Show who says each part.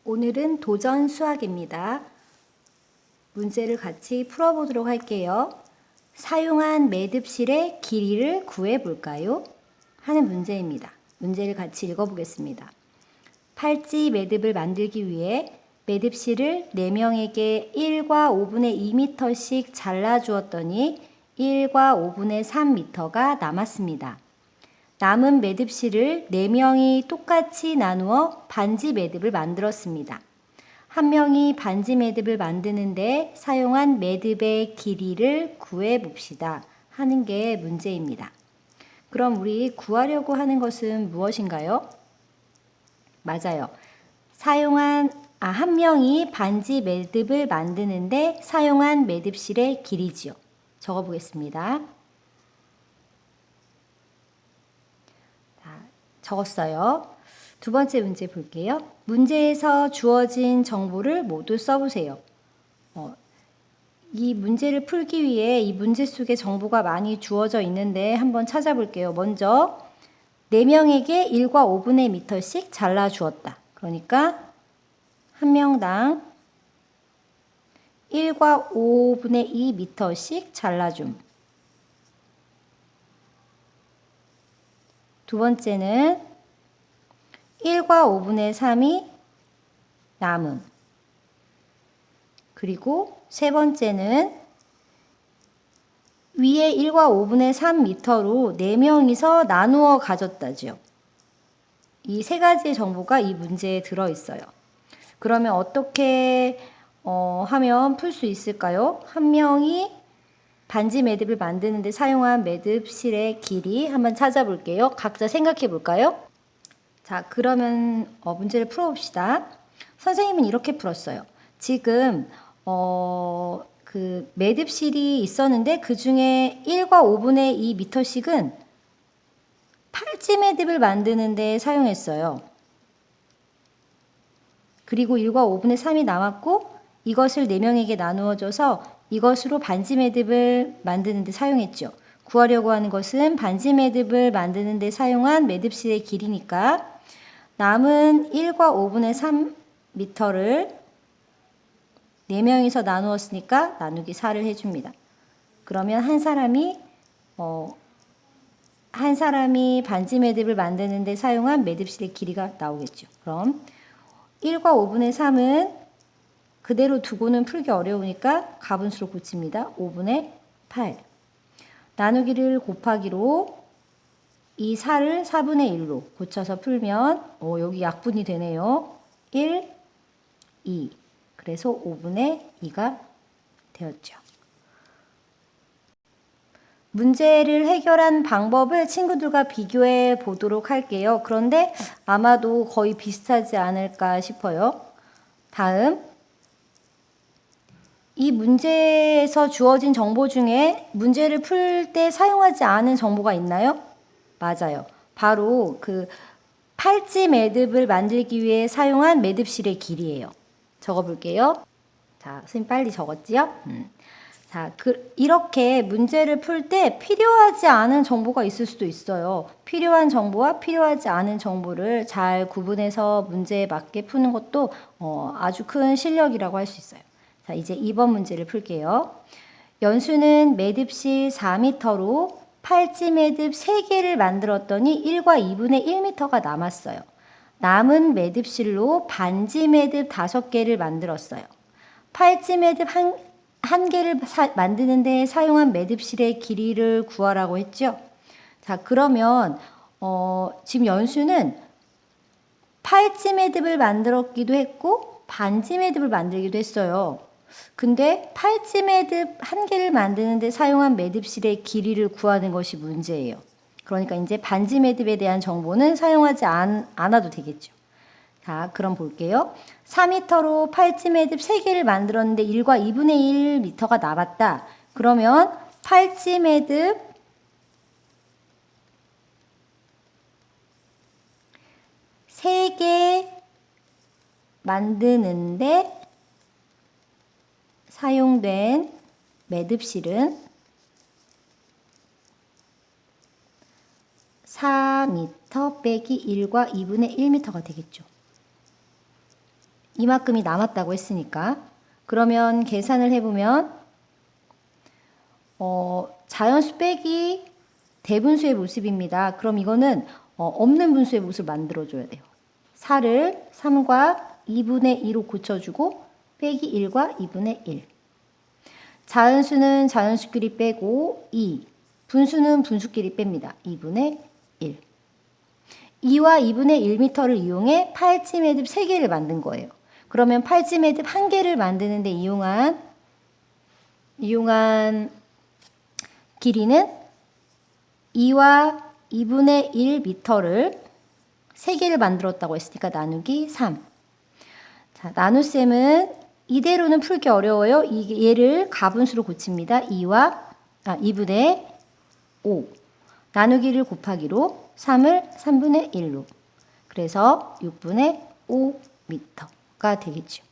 Speaker 1: 오늘은 도전 수학입니다. 문제를 같이 풀어보도록 할게요. 사용한 매듭실의 길이를 구해볼까요? 하는 문제입니다. 문제를 같이 읽어보겠습니다. 팔찌 매듭을 만들기 위해 매듭실을 4명에게 1과 5분의 2m씩 잘라주었더니 1과 5분의 3m가 남았습니다. 남은 매듭실을 4명이 똑같이 나누어 반지 매듭을 만들었습니다. 한 명이 반지 매듭을 만드는데 사용한 매듭의 길이를 구해봅시다 하는 게 문제입니다. 그럼 우리 구하려고 하는 것은 무엇인가요? 맞아요. 한 명이 반지 매듭을 만드는데 사용한 매듭실의 길이지요. 적어보겠습니다. 적었어요. 두 번째 문제 볼게요. 문제에서 주어진 정보를 모두 써보세요. 이 문제를 풀기 위해 이 문제 속에 정보가 많이 주어져 있는데 한번 찾아볼게요. 먼저 4명에게 1과 5분의 미터씩 잘라주었다. 그러니까 한 명당 1과 5분의 2m씩 잘라줌. 두 번째는 1과 5분의 3이 남음. 그리고 세 번째는 위에 1과 5분의 3m로 4명이서 나누어 가졌다죠. 이 세 가지의 정보가 이 문제에 들어있어요. 그러면 어떻게 하면 풀 수 있을까요? 한 명이 반지 매듭을 만드는데 사용한 매듭실의 길이 한번 찾아볼게요. 각자 생각해 볼까요? 자, 그러면 문제를 풀어봅시다. 선생님은 이렇게 풀었어요. 지금 그 매듭실이 있었는데 그 중에 1과 5분의 2m씩은 팔찌 매듭을 만드는데 사용했어요. 그리고 1과 5분의 3이 남았고 이것을 4명에게 나누어줘서 이것으로 반지 매듭을 만드는 데 사용했죠. 구하려고 하는 것은 반지 매듭을 만드는 데 사용한 매듭실의 길이니까 남은 1과 5분의 3m를 4명이서 나누었으니까 나누기 4를 해줍니다. 그러면 한 사람이 반지 매듭을 만드는 데 사용한 매듭실의 길이가 나오겠죠. 그럼 1과 5분의 3은 그대로 두고는 풀기 어려우니까 가분수로 고칩니다. 5분의 8. 나누기를 곱하기로 이 4를 4분의 1로 고쳐서 풀면 여기 약분이 되네요. 1, 2. 그래서 5분의 2가 되었죠. 문제를 해결한 방법을 친구들과 비교해 보도록 할게요. 그런데 아마도 거의 비슷하지 않을까 싶어요. 다음. 이 문제에서 주어진 정보 중에 문제를 풀 때 사용하지 않은 정보가 있나요? 맞아요. 바로 그 팔찌 매듭을 만들기 위해 사용한 매듭실의 길이에요. 적어볼게요. 자, 선생님 빨리 적었지요? 자, 이렇게 문제를 풀 때 필요하지 않은 정보가 있을 수도 있어요. 필요한 정보와 필요하지 않은 정보를 잘 구분해서 문제에 맞게 푸는 것도 아주 큰 실력이라고 할 수 있어요. 자, 이제 2번 문제를 풀게요. 연수는 매듭실 4m로 팔찌 매듭 3개를 만들었더니 1과 2분의 1m가 남았어요. 남은 매듭실로 반지 매듭 5개를 만들었어요. 팔찌 매듭 한 개를 만드는데 사용한 매듭실의 길이를 구하라고 했죠. 자, 그러면 지금 연수는 팔찌 매듭을 만들었기도 했고 반지 매듭을 만들기도 했어요. 근데 팔찌 매듭 한 개를 만드는데 사용한 매듭실의 길이를 구하는 것이 문제예요. 그러니까 이제 반지 매듭에 대한 정보는 사용하지 않아도 되겠죠. 자, 그럼 볼게요. 4m로 팔찌 매듭 3개를 만들었는데 1과 2분의 1m가 남았다. 그러면 팔찌 매듭 3개 만드는데 사용된 매듭실은 4m 빼기 1과 2분의 1m가 되겠죠. 이만큼이 남았다고 했으니까. 그러면 계산을 해보면 자연수 빼기 대분수의 모습입니다. 그럼 이거는 없는 분수의 모습을 만들어줘야 돼요. 4를 3과 2분의 2로 고쳐주고 빼기 1과 2분의 1. 자연수는 자연수끼리 빼고 2. 분수는 분수끼리 뺍니다. 2분의 1. 2와 2분의 1m를 이용해 팔찌 매듭 3개를 만든 거예요. 그러면 팔찌 매듭 1개를 만드는데 이용한 길이는 2와 2분의 1m를 3개를 만들었다고 했으니까 나누기 3. 자, 나눗셈은 이대로는 풀기 어려워요. 얘를 가분수로 고칩니다. 2분의 5. 나누기를 곱하기로 3을 3분의 1로. 그래서 6분의 5m가 되겠죠.